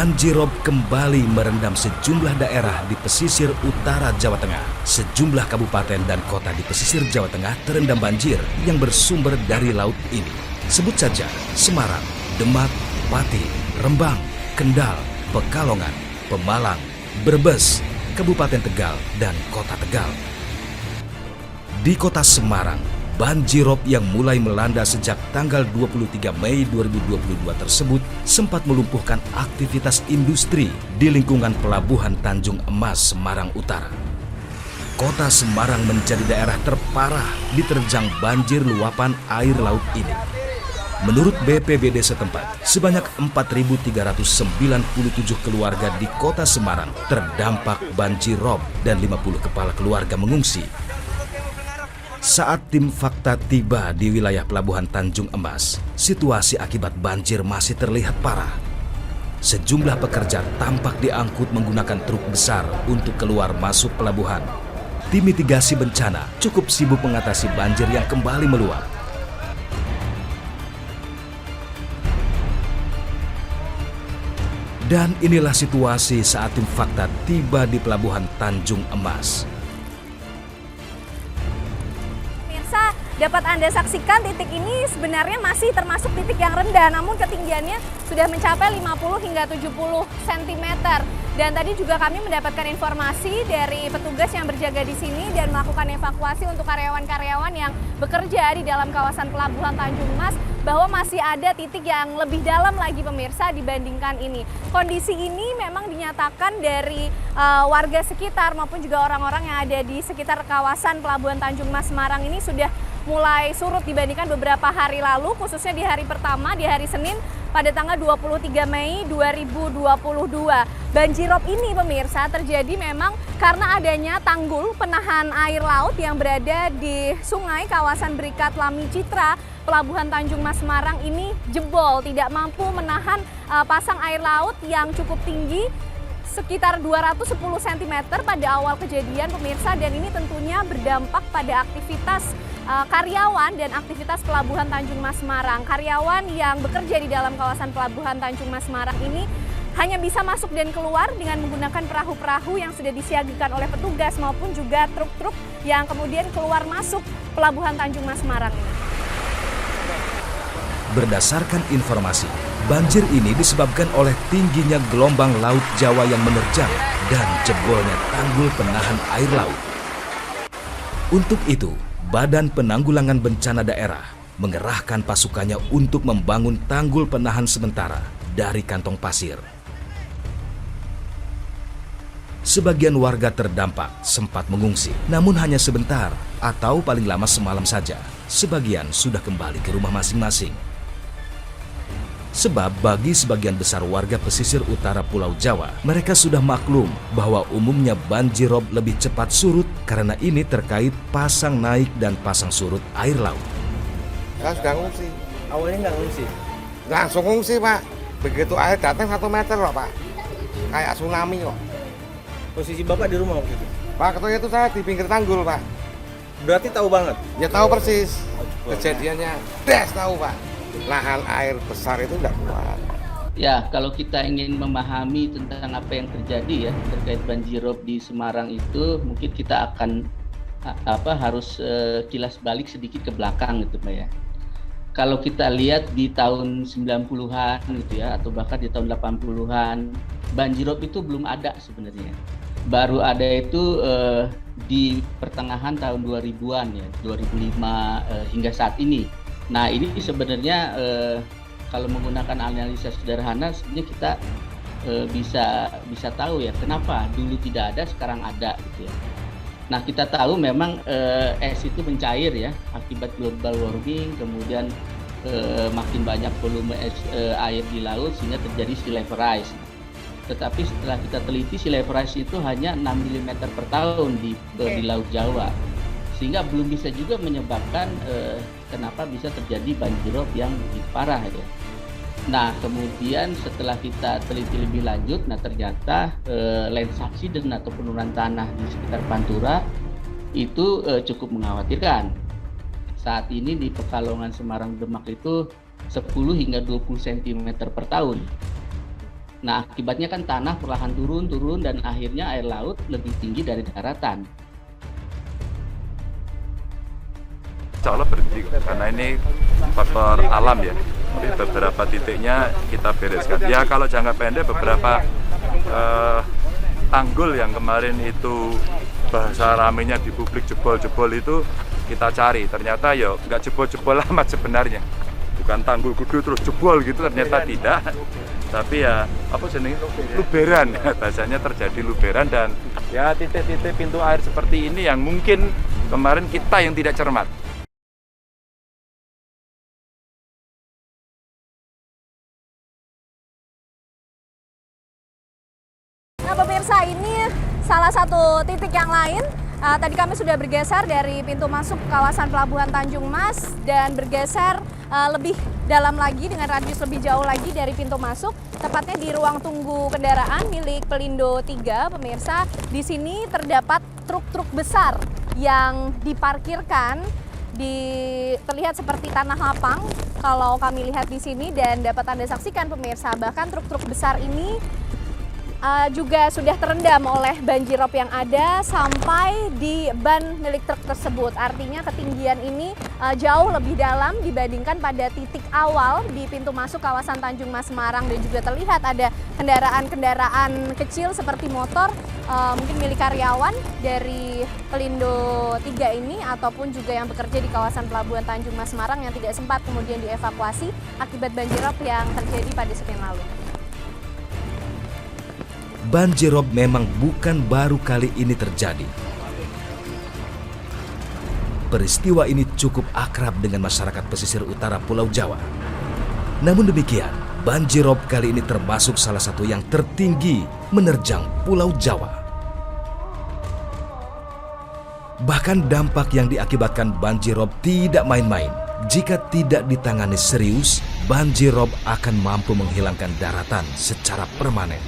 Banjirop kembali merendam sejumlah daerah di pesisir utara Jawa Tengah. Sejumlah kabupaten dan kota di pesisir Jawa Tengah terendam banjir yang bersumber dari laut ini. Sebut saja Semarang, Demak, Pati, Rembang, Kendal, Pekalongan, Pemalang, Brebes, Kabupaten Tegal, dan Kota Tegal. Di kota Semarang, banjirop yang mulai melanda sejak tanggal 23 Mei 2022 tersebut sempat melumpuhkan aktivitas industri di lingkungan Pelabuhan Tanjung Emas, Semarang Utara. Kota Semarang menjadi daerah terparah diterjang banjir luapan air laut ini. Menurut BPBD setempat, sebanyak 4.397 keluarga di kota Semarang terdampak banjirop dan 50 kepala keluarga mengungsi. Saat tim fakta tiba di wilayah Pelabuhan Tanjung Emas, situasi akibat banjir masih terlihat parah. Sejumlah pekerja tampak diangkut menggunakan truk besar untuk keluar masuk pelabuhan. Tim mitigasi bencana cukup sibuk mengatasi banjir yang kembali meluap. Dan inilah situasi saat tim fakta tiba di Pelabuhan Tanjung Emas. Dapat Anda saksikan titik ini sebenarnya masih termasuk titik yang rendah, namun ketinggiannya sudah mencapai 50 hingga 70 cm. Dan tadi juga kami mendapatkan informasi dari petugas yang berjaga di sini dan melakukan evakuasi untuk karyawan-karyawan yang bekerja di dalam kawasan Pelabuhan Tanjung Emas bahwa masih ada titik yang lebih dalam lagi pemirsa dibandingkan ini. Kondisi ini memang dinyatakan dari warga sekitar maupun juga orang-orang yang ada di sekitar kawasan Pelabuhan Tanjung Emas Semarang ini sudah mulai surut dibandingkan beberapa hari lalu, khususnya di hari pertama, di hari Senin pada tanggal 23 Mei 2022. Banjirop ini pemirsa terjadi memang karena adanya tanggul penahan air laut yang berada di sungai kawasan Berikat Lami Citra, Pelabuhan Tanjung Emas Semarang ini jebol, tidak mampu menahan pasang air laut yang cukup tinggi sekitar 210 cm pada awal kejadian pemirsa, dan ini tentunya berdampak pada aktivitas karyawan dan aktivitas Pelabuhan Tanjung Emas Semarang. Karyawan yang bekerja di dalam kawasan Pelabuhan Tanjung Emas Semarang ini hanya bisa masuk dan keluar dengan menggunakan perahu-perahu yang sudah disiagakan oleh petugas maupun juga truk-truk yang kemudian keluar masuk Pelabuhan Tanjung Emas Semarang ini. Berdasarkan informasi, banjir ini disebabkan oleh tingginya gelombang Laut Jawa yang menerjang dan jebolnya tanggul penahan air laut. Untuk itu, Badan Penanggulangan Bencana Daerah mengerahkan pasukannya untuk membangun tanggul penahan sementara dari kantong pasir. Sebagian warga terdampak sempat mengungsi, namun hanya sebentar atau paling lama semalam saja. Sebagian sudah kembali ke rumah masing-masing. Sebab bagi sebagian besar warga pesisir utara Pulau Jawa, mereka sudah maklum bahwa umumnya banjirop lebih cepat surut karena ini terkait pasang naik dan pasang surut air laut. Ya sudah ngungsi. Awalnya nggak ngungsi? Langsung ngungsi Pak. Begitu air datang 1 meter loh Pak. Kayak tsunami kok. Posisi Bapak di rumah waktu itu? Pak, ketika itu saya di pinggir tanggul Pak. Berarti tahu banget? Ya tahu persis. Kejadiannya tahu Pak. Lahan air besar itu nggak kuat. Ya, kalau kita ingin memahami tentang apa yang terjadi ya terkait banjirop di Semarang itu, mungkin kita akan harus kilas balik sedikit ke belakang gitu Pak ya. Kalau kita lihat di tahun 90-an gitu ya, atau bahkan di tahun 80-an, banjirop itu belum ada sebenarnya. Baru ada itu di pertengahan tahun 2000-an ya, 2005 hingga saat ini. Nah ini sebenarnya kalau menggunakan analisa sederhana sebenarnya kita bisa tahu ya kenapa dulu tidak ada sekarang ada gitu ya. Nah kita tahu memang es itu mencair ya akibat global warming, kemudian makin banyak volume air di laut sehingga terjadi sea level rise. Tetapi setelah kita teliti sea level rise itu hanya 6 mm per tahun di Laut Jawa, sehingga belum bisa juga menyebabkan kenapa bisa terjadi banjirop yang lebih parah ya. Nah kemudian setelah kita teliti lebih lanjut, nah ternyata land subsidence atau penurunan tanah di sekitar Pantura itu cukup mengkhawatirkan. Saat ini di Pekalongan, Semarang, Demak itu 10 hingga 20 cm per tahun. Nah, akibatnya kan tanah perlahan turun dan akhirnya air laut lebih tinggi dari daratan. Insya Allah berhenti karena ini faktor alam ya. Tapi beberapa titiknya kita bereskan. Ya kalau jangka pendek beberapa tanggul yang kemarin itu bahasa ramenya di publik jebol-jebol itu kita cari. Ternyata ya nggak jebol-jebol amat sebenarnya. Bukan tanggul gede terus jebol gitu, ternyata tidak. Tapi ya apa jenenge luberan, bahasanya terjadi luberan dan ya titik-titik pintu air seperti ini yang mungkin kemarin kita yang tidak cermat. Nah pemirsa, ini salah satu titik yang lain. Tadi kami sudah bergeser dari pintu masuk kawasan Pelabuhan Tanjung Mas dan bergeser lebih dalam lagi dengan radius lebih jauh lagi dari pintu masuk, tepatnya di ruang tunggu kendaraan milik Pelindo 3. Pemirsa, di sini terdapat truk-truk besar yang diparkirkan terlihat seperti tanah lapang kalau kami lihat di sini dan dapat Anda saksikan pemirsa, bahkan truk-truk besar ini juga sudah terendam oleh banjirop yang ada sampai di ban milik truk tersebut. Artinya ketinggian ini jauh lebih dalam dibandingkan pada titik awal di pintu masuk kawasan Tanjung Mas Semarang, dan juga terlihat ada kendaraan-kendaraan kecil seperti motor mungkin milik karyawan dari Pelindo 3 ini ataupun juga yang bekerja di kawasan Pelabuhan Tanjung Mas Semarang yang tidak sempat kemudian dievakuasi akibat banjirop yang terjadi pada Senin lalu. Banjirop memang bukan baru kali ini terjadi. Peristiwa ini cukup akrab dengan masyarakat pesisir utara Pulau Jawa. Namun demikian, banjirop kali ini termasuk salah satu yang tertinggi menerjang Pulau Jawa. Bahkan dampak yang diakibatkan banjirop tidak main-main. Jika tidak ditangani serius, banjirop akan mampu menghilangkan daratan secara permanen.